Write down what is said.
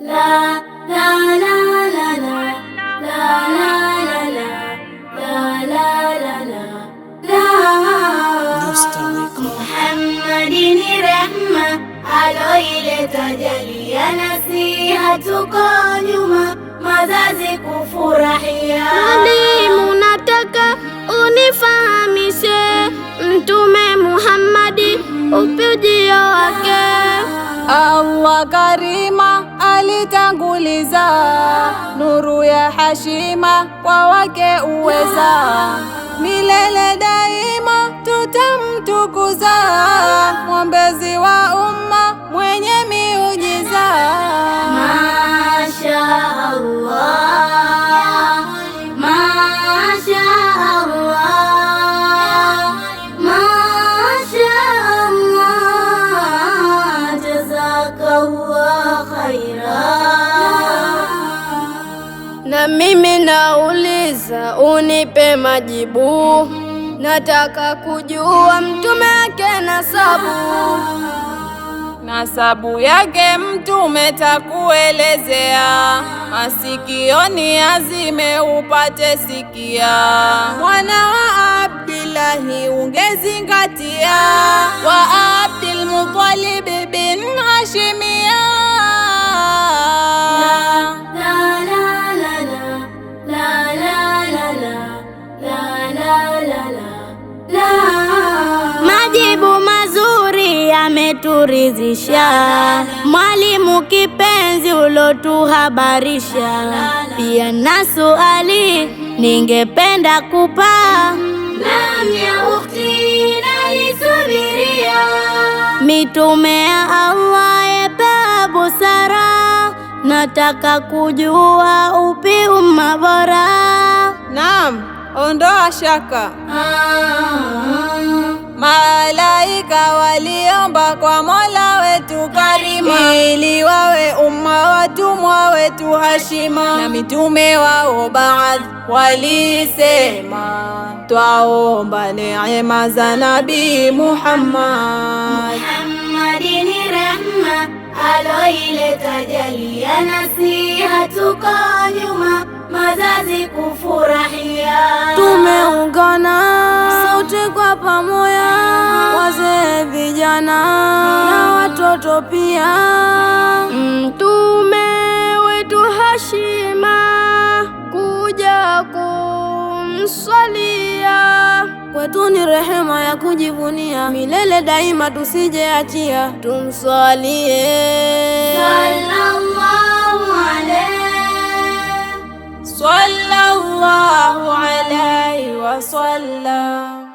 La la la la la la la la la la la la. Muhammadi ni rehma aloileta jalia, nasi hatuko nyuma, mazazi kufurahia. Mwalimu, nataka unifahamishe Mtume Muhammadi upi ujio wake? Allah karima alitanguliza nuru ya hashima kwa wake uweza, milele daima tutamtukuza, mwombezi wa umma mwenye miujiza. Masha Allah, Masha Allah, Masha Allah, jazakallah khairan. Na mimi nauliza unipe majibu, nataka kujua mtume wake nasabu yake mtume takuelezea, masikioni azime upate sikia. Mwana wa Abdillahi ungezingatia, wa Abdul Muttalib bin Hashimia. Majibu mazuri yameturidhisha, mwalimu kipenzi ulotuhabarisha. Pia na swali ningependa kupa, Naam ya ukhti, nalisubiria. mitume ya Allah yepewa busara, nataka kujua upi umma bora. Naam, ondoa shaka. Malaika waliomba kwa Mola wetu karima, ili wawe umma watumwa wetu hashima. Na mitume wao baadhi walisema, twaomba neema za Nabii Muhammad. Muhammadi ni rehma aloileta jalia, nasi hatuko nyuma, mazazi kufurahia. Tumeungana sote kwa pamoja, wazee, vijana na watoto pia. Mtume wetu hashima kuja kumswalia, kwetu ni rehema ya kujivunia, milele daima tusijeachia, tumswalie. Sallallahu alayhi, Sallallahu alayhi wa sallam.